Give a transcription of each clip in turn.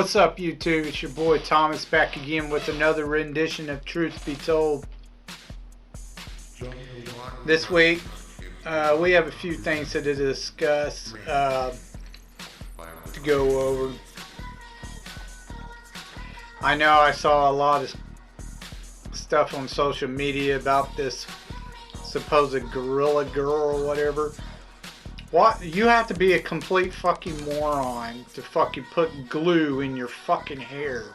What's up, YouTube? It's your boy Thomas back again with another rendition of Truth Be Told. This week, we have a few things to discuss, to go over. I know I saw a lot of stuff on social media about this supposed gorilla girl or whatever. What? You have to be a complete fucking moron to fucking put glue in your fucking hair.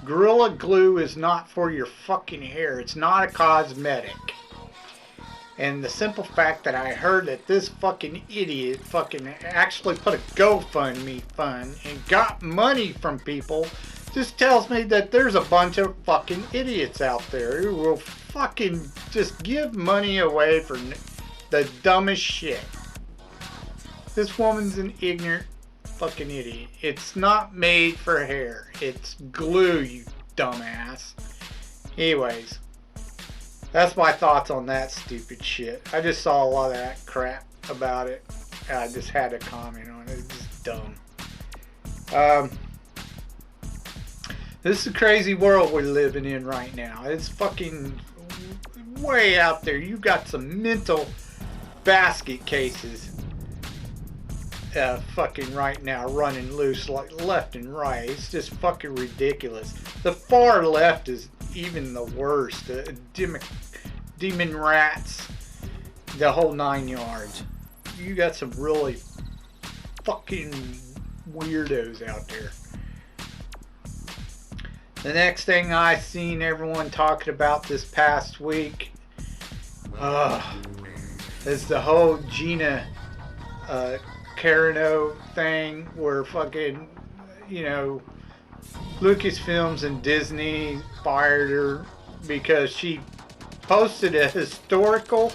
Gorilla glue is not for your fucking hair. It's not a cosmetic. And the simple fact that I heard that this fucking idiot fucking actually put a GoFundMe fund and got money from people just tells me that there's a bunch of fucking idiots out there who will fucking just give money away for the dumbest shit. This woman's an ignorant fucking idiot. It's not made for hair. It's glue, you dumbass. Anyways, that's my thoughts on that stupid shit. I just saw a lot of that crap about it. I just had to comment on it. It's just dumb. This is a crazy world we're living in right now. It's fucking way out there. You got some mental basket cases fucking right now running loose like left and right. It's just fucking ridiculous. The far left is even the worst. Demon rats, the whole 9 yards. You got some really fucking weirdos out there. The next thing I seen everyone talking about this past week is the whole Gina Carano thing where fucking, you know, Lucasfilms and Disney fired her because she posted a historical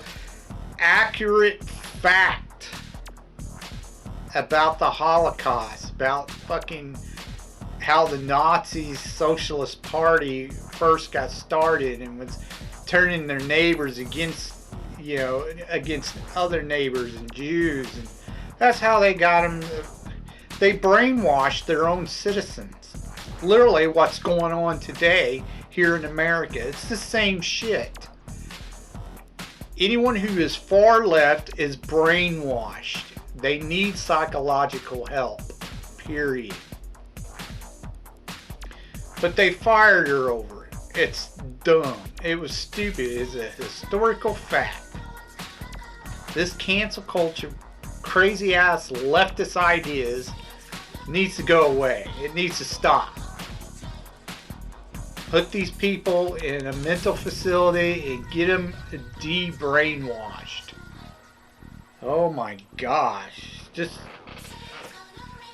accurate fact about the Holocaust, about fucking how the Nazi Socialist Party first got started and was turning their neighbors against, you know, against other neighbors and Jews, and that's how they got them. They brainwashed their own citizens. Literally what's going on today here in America. It's the same shit. Anyone who is far left is brainwashed. They need psychological help. Period. But they fired her over it. It's dumb. It was stupid. It's a historical fact. This cancel culture, crazy ass leftist ideas needs to go away. It needs to stop. Put these people in a mental facility and get them de-brainwashed. Oh my gosh.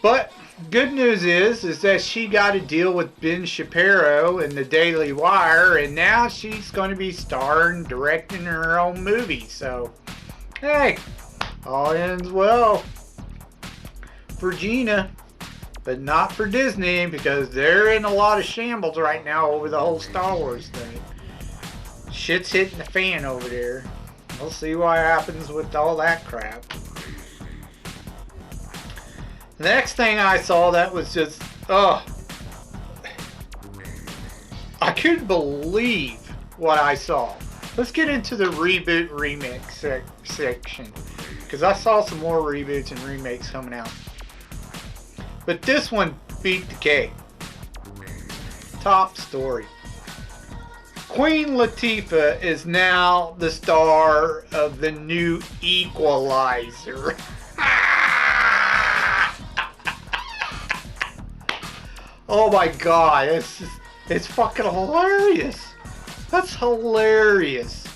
But good news is that she got a deal with Ben Shapiro and the Daily Wire, and now she's going to be starring, directing her own movie. So, hey, all ends well for Gina, but not for Disney, because they're in a lot of shambles right now over the whole Star Wars thing. Shit's hitting the fan over there. We'll see what happens with all that crap. The next thing I saw that was just, I couldn't believe what I saw. Let's get into the reboot remix section, because I saw some more reboots and remakes coming out. But this one beat the cake. Top story. Queen Latifah is now the star of the new Equalizer. Oh my god, it's fucking hilarious. That's hilarious.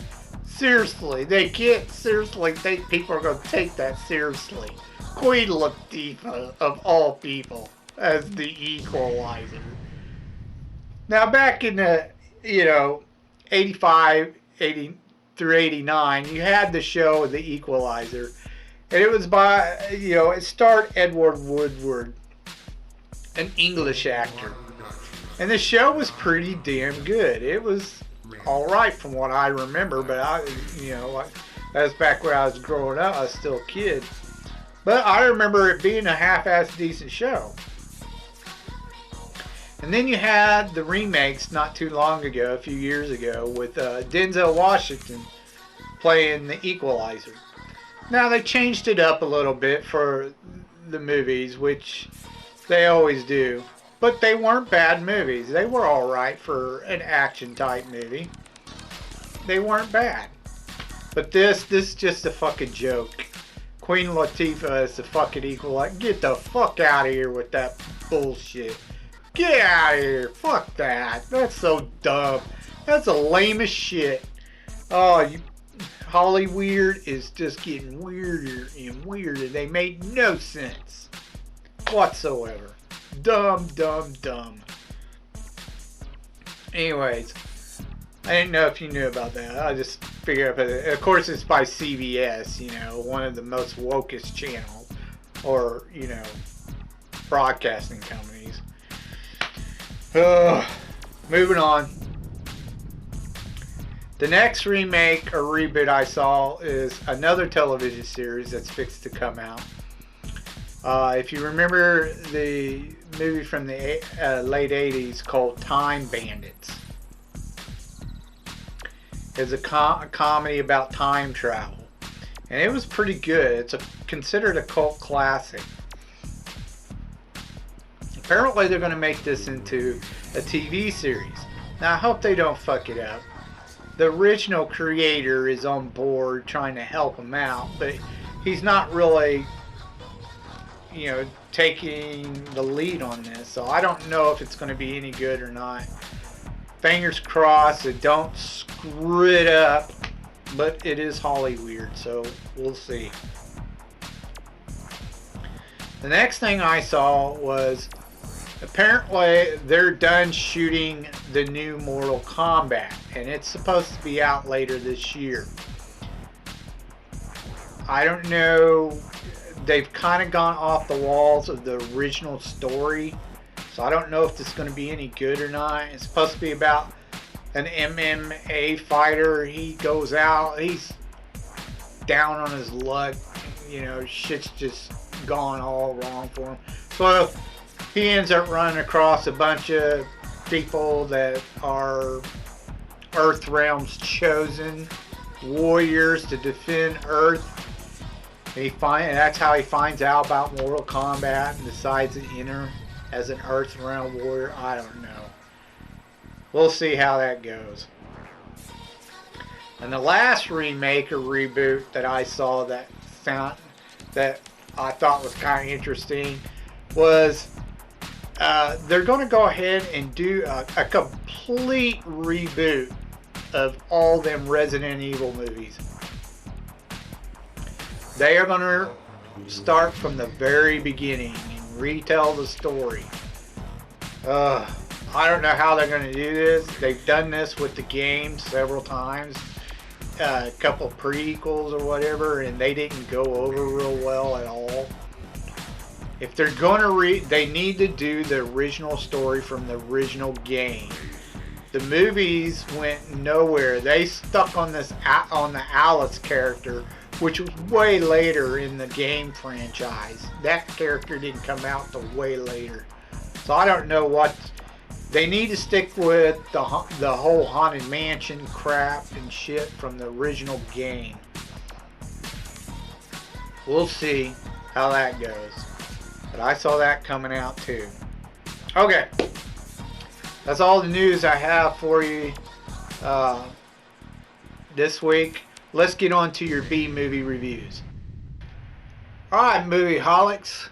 Seriously, they can't seriously think people are going to take that seriously. Queen Latifah, of all people, as the Equalizer. Now, back in the, 85, 80 through 89, you had the show The Equalizer. And it was by, it starred Edward Woodward, an English actor. And the show was pretty damn good. It was alright from what I remember, but that was back when I was growing up. I was still a kid. But I remember it being a half-assed decent show. And then you had the remakes not too long ago, a few years ago, with Denzel Washington playing the Equalizer. Now they changed it up a little bit for the movies, which they always do. But they weren't bad movies. They were alright for an action type movie. They weren't bad. But this is just a fucking joke. Queen Latifah is the fucking Equalizer. Get the fuck out of here with that bullshit. Get out of here. Fuck that. That's so dumb. That's the lamest shit. Oh, Hollwierd is just getting weirder and weirder. They made no sense whatsoever. Dumb, dumb, dumb. Anyways, I didn't know if you knew about that. I just figured out. Of course, it's by CBS, you know, one of the most wokest channels, or, you know, broadcasting companies. Moving on. The next remake or reboot I saw is another television series that's fixed to come out. If you remember the movie from the late 80s called Time Bandits. It's a comedy about time travel. And it was pretty good. It's considered a cult classic. Apparently they're going to make this into a TV series. Now I hope they don't fuck it up. The original creator is on board trying to help him out, but he's not really, you know, taking the lead on this. So I don't know if it's going to be any good or not. Fingers crossed that don't screw it up, but it is Hollwierd, so we'll see. The next thing I saw was apparently they're done shooting the new Mortal Kombat, and it's supposed to be out later this year. I don't know, they've kind of gone off the walls of the original story, so I don't know if this is going to be any good or not. It's supposed to be about an MMA fighter. He goes out, he's down on his luck, you know, shit's just gone all wrong for him. So he ends up running across a bunch of people that are Earthrealm's chosen warriors to defend Earth. And that's how he finds out about Mortal Kombat and decides to enter as an Earthrealm warrior. I don't know. We'll see how that goes. And the last remake or reboot that I saw that I thought was kind of interesting was they're going to go ahead and do a complete reboot of all them Resident Evil movies. They are going to start from the very beginning and retell the story. I don't know how they're going to do this. They've done this with the game several times. A couple of prequels or whatever, and they didn't go over real well at all. If they're going to they need to do the original story from the original game. The movies went nowhere. They stuck on the Alice character, which was way later in the game franchise. That character didn't come out till way later. So I don't know what they need to stick with the whole Haunted Mansion crap and shit from the original game. We'll see how that goes. But I saw that coming out too. Okay. That's all the news I have for you this week. Let's get on to your B-movie reviews. Alright, movie holics.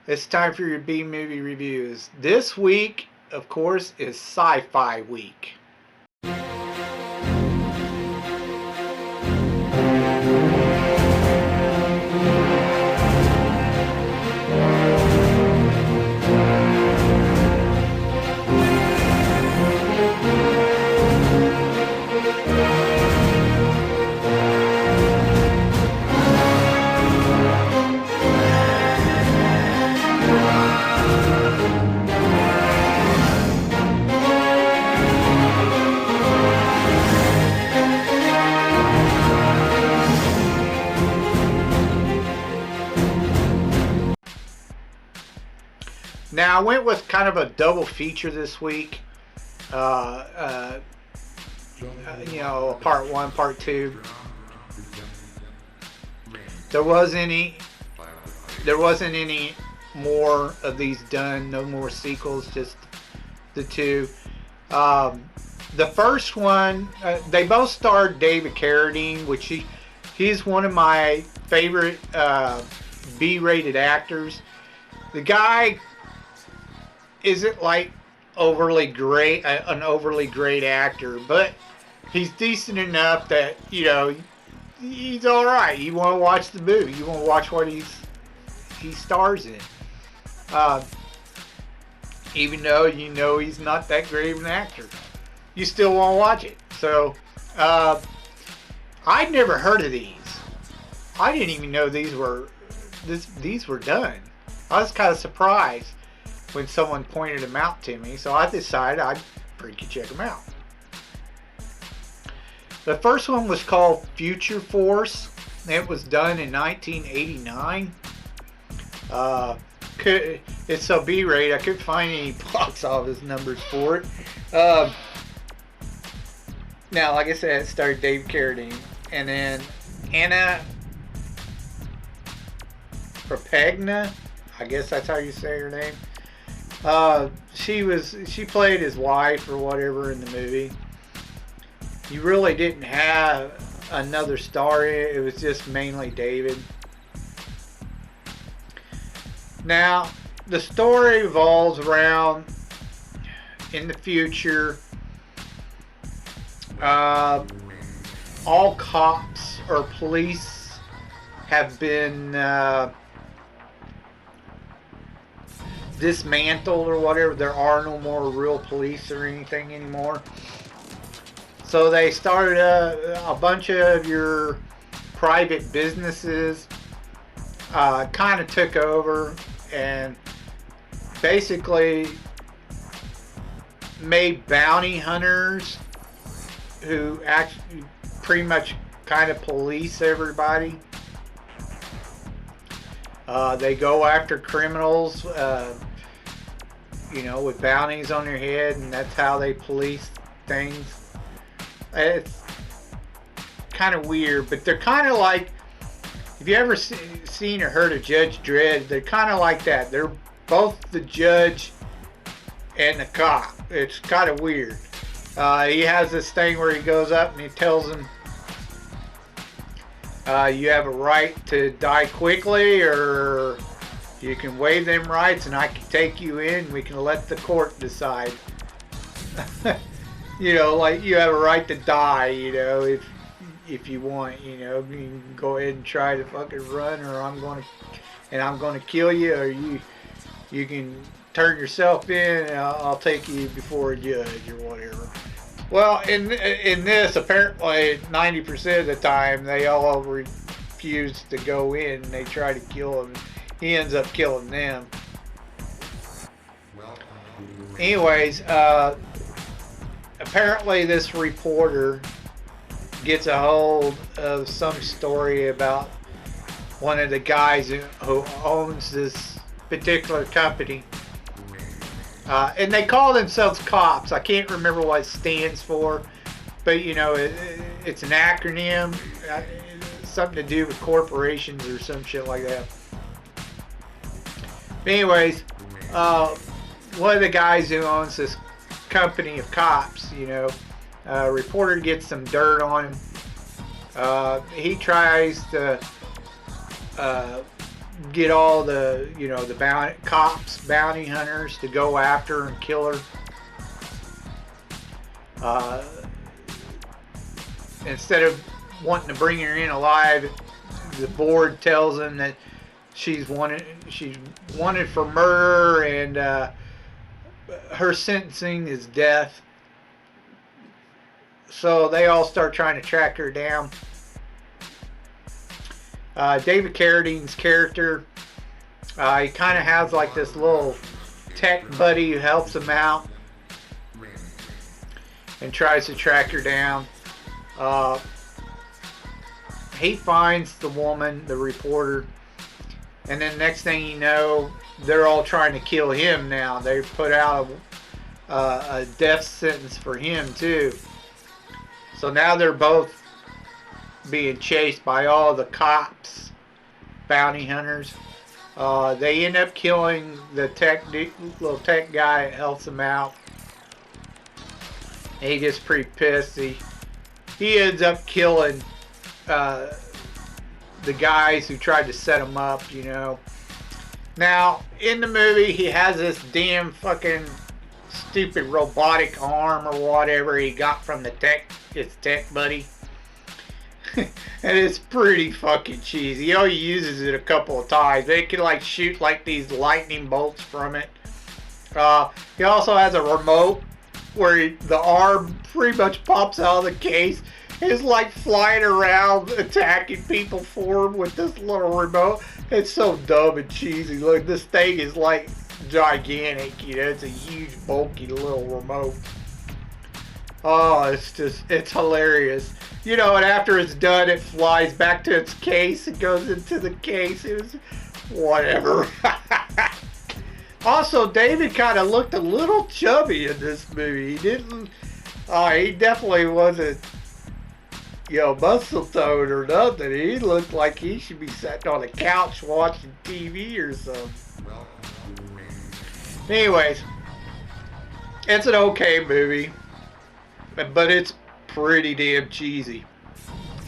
It's time for your B-movie reviews. This week, of course, is Sci-Fi Week. Now I went with kind of a double feature this week. You know, part one, part two. There wasn't any more of these done. No more sequels, just the two. The first one, they both starred David Carradine, which he's one of my favorite B-rated actors. The guy isn't like overly great, an overly great actor, but he's decent enough that, you know, he's all right. You want to watch the movie. You want to watch what he stars in. Even though you know he's not that great of an actor, you still want to watch it. So, I'd never heard of these. I didn't even know these were done. I was kind of surprised when someone pointed them out to me, so I decided I'd freaking check them out. The first one was called Future Force. It was done in 1989. It's so B-rated, I couldn't find any box office numbers for it. Now, like I said, it starred Dave Carradine, and then Anna Propagna, I guess that's how you say her name. She played his wife or whatever in the movie. You really didn't have another star in it. It was just mainly David. Now, the story revolves around in the future. All cops or police have been dismantled or whatever. There are no more real police or anything anymore. So they started a bunch of your private businesses, kind of took over and basically made bounty hunters who actually pretty much kind of police everybody. They go after criminals, you know, with bounties on their head, and that's how they police things. It's kind of weird, but they're kind of like, if you ever seen or heard of Judge Dredd, they're kind of like that. They're both the judge and the cop. It's kind of weird. He has this thing where he goes up and he tells them, you have a right to die quickly, or you can waive them rights and I can take you in and we can let the court decide. You know, like you have a right to die, you know, if you want, you know, you can go ahead and try to fucking run, or I'm going to kill you, or you can turn yourself in and I'll take you before a judge or whatever. Well, in this, apparently 90% of the time they all refuse to go in and they try to kill him. He ends up killing them. Anyways, apparently this reporter gets a hold of some story about one of the guys who owns this particular company. And they call themselves cops. I can't remember what it stands for, but you know, it's an acronym, something to do with corporations or some shit like that. But anyways, one of the guys who owns this company of cops, you know, reporter gets some dirt on him. He tries to get all the, you know, the bounty hunters to go after and kill her. Instead of wanting to bring her in alive, the board tells him that she's wanted for murder, and her sentencing is death. So they all start trying to track her down. David Carradine's character, he kind of has like this little tech buddy who helps him out and tries to track her down. He finds the woman, the reporter, And then next thing you know, they're all trying to kill him now. They put out a death sentence for him too. So now they're both being chased by all the cops, bounty hunters. They end up killing the little tech guy that helps them out. And he gets pretty pissed. He ends up killing the guys who tried to set him up, you know. Now, in the movie, he has this damn fucking stupid robotic arm or whatever he got from his tech buddy. And it's pretty fucking cheesy. He only uses it a couple of times. They can like shoot like these lightning bolts from it. He also has a remote where the arm pretty much pops out of the case. It's like flying around attacking people for him with this little remote. It's so dumb and cheesy. Look, this thing is like gigantic, you know. It's a huge bulky little remote. Oh, it's hilarious. You know, and after it's done, it flies back to its case. It goes into the case. It was whatever. Also, David kind of looked a little chubby in this movie. He definitely wasn't, you know, muscle toned or nothing. He looked like he should be sitting on a couch watching TV or something. Anyways, it's an okay movie, but it's pretty damn cheesy,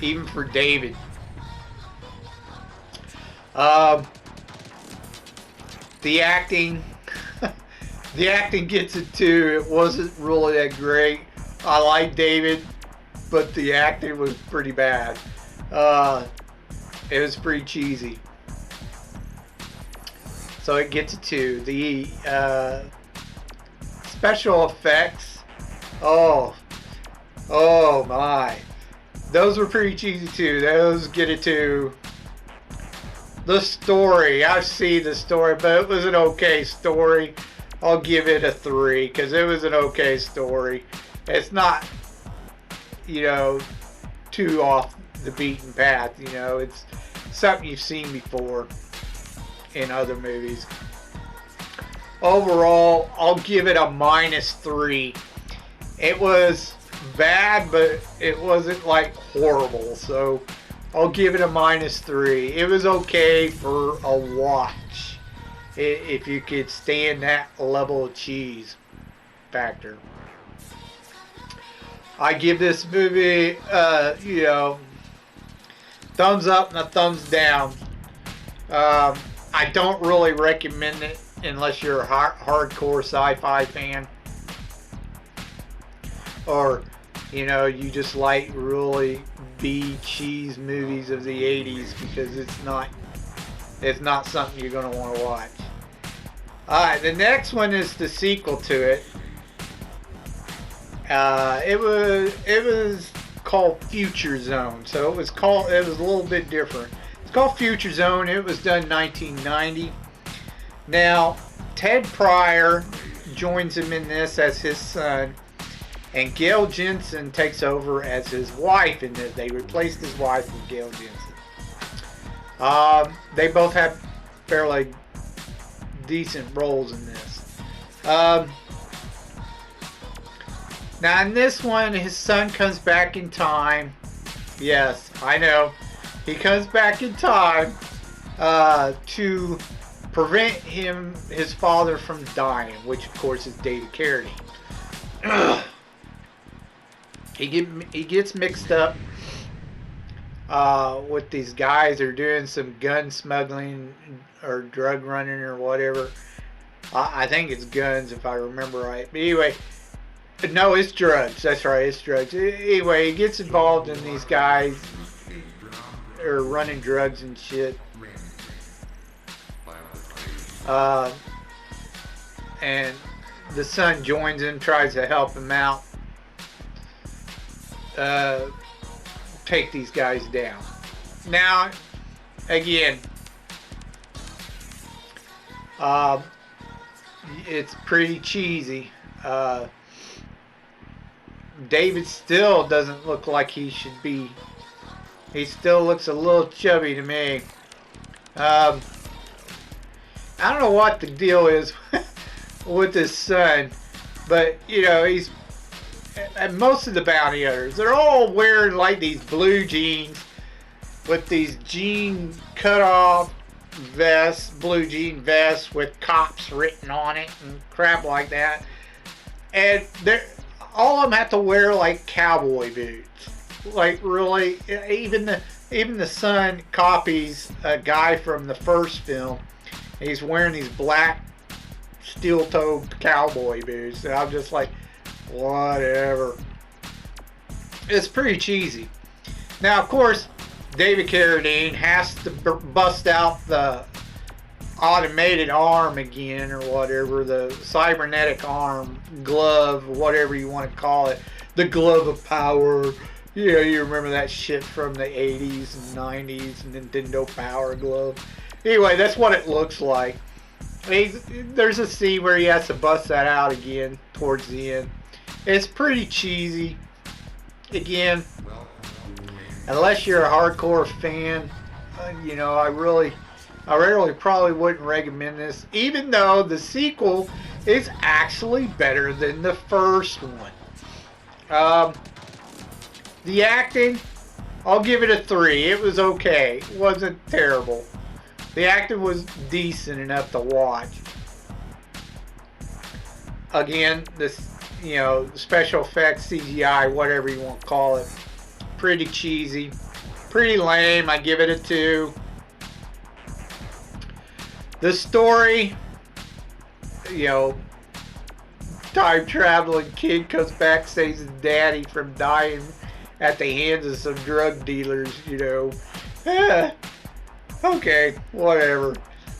even for David. The acting, the acting gets it too. It wasn't really that great. I like David, but the acting was pretty bad. It was pretty cheesy. So it gets a 2. The special effects, oh my, those were pretty cheesy too. Those get a 2. The story, I've seen the story, but it was an okay story. I'll give it a 3 because it was an okay story. It's not, you know, too off the beaten path. You know, it's something you've seen before in other movies. Overall, I'll give it a -3. It was bad, but it wasn't like horrible, so I'll give it a -3. It was okay for a watch if you could stand that level of cheese factor. I give this movie, you know, thumbs up and a thumbs down. I don't really recommend it unless you're a hardcore sci-fi fan, or, you know, you just like really B cheese movies of the 80s, because it's not something you're going to want to watch. Alright, the next one is the sequel to it. It was called Future Zone, so it was a little bit different. It's called Future Zone. It was done in 1990. Now, Ted Pryor joins him in this as his son, and Gail Jensen takes over as his wife in this. They replaced his wife with Gail Jensen. They both have fairly decent roles in this. Now in this one, his son comes back in time. Yes, I know. He comes back in time to prevent his father from dying, which of course is David Carradine. He gets mixed up with these guys who are doing some gun smuggling or drug running or whatever. I think it's guns if I remember right. But anyway, no, it's drugs. That's right, it's drugs. Anyway, he gets involved in these guys are running drugs and shit. And the son joins him, tries to help him out. Take these guys down. Now, again, it's pretty cheesy. David still doesn't look like he should be. He still looks a little chubby to me. I don't know what the deal is with his son, but you know, and most of the bounty hunters, they're all wearing like these blue jeans with these jean cut off vests, blue jean vests with cops written on it and crap like that. And all of them have to wear like cowboy boots. Like really, even the son copies a guy from the first film. He's wearing these black steel-toed cowboy boots, and I'm just like, whatever. It's pretty cheesy. Now, of course, David Carradine has to bust out the automated arm again, or whatever, the cybernetic arm, glove, whatever you want to call it, the glove of power. You know, you remember that shit from the 80s and 90s, Nintendo Power Glove. Anyway, that's what it looks like. There's a scene where he has to bust that out again towards the end. It's pretty cheesy. Again, unless you're a hardcore fan, you know, I really probably wouldn't recommend this, even though the sequel is actually better than the first one. The acting, I'll give it a 3. It was okay. It wasn't terrible. The acting was decent enough to watch. Again, this, you know, special effects, CGI, whatever you want to call it, pretty cheesy, pretty lame. I give it a 2. The story, you know, time traveling kid comes back, saves his daddy from dying at the hands of some drug dealers, you know. Okay, whatever.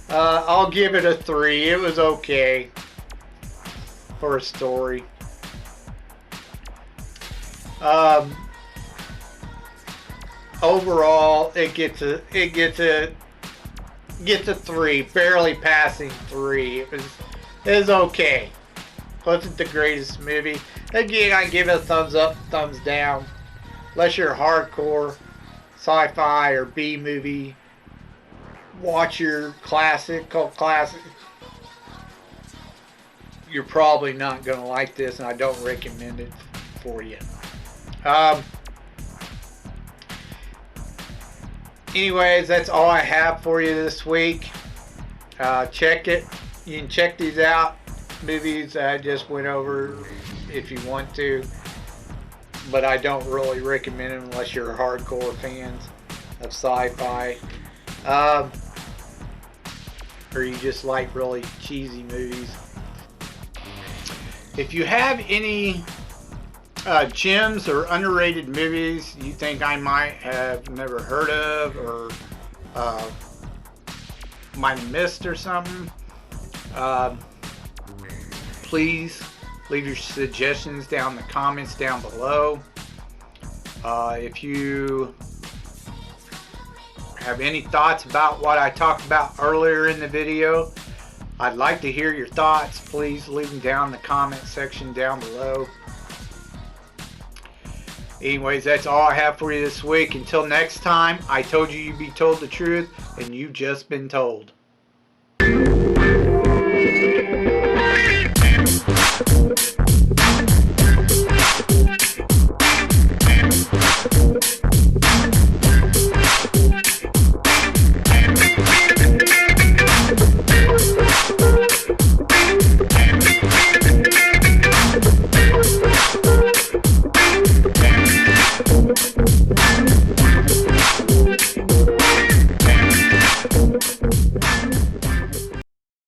I'll give it a 3. It was okay for a story. Overall, it gets a 3, barely passing 3. It was okay. Wasn't the greatest movie. Again, I give it a thumbs up, thumbs down. Unless you're hardcore sci-fi or B movie, watch your cult classic. You're probably not gonna like this, and I don't recommend it for you. Anyways, that's all I have for you this week. Check it. You can check these out. Movies I just went over if you want to. But I don't really recommend them unless you're hardcore fans of sci-fi. Or you just like really cheesy movies. If you have any gems or underrated movies you think I might have never heard of or might have missed or something, please leave your suggestions down in the comments down below. If you have any thoughts about what I talked about earlier in the video, I'd like to hear your thoughts. Please leave them down in the comment section down below. Anyways, that's all I have for you this week. Until next time, I told you you'd be told the truth, and you've just been told.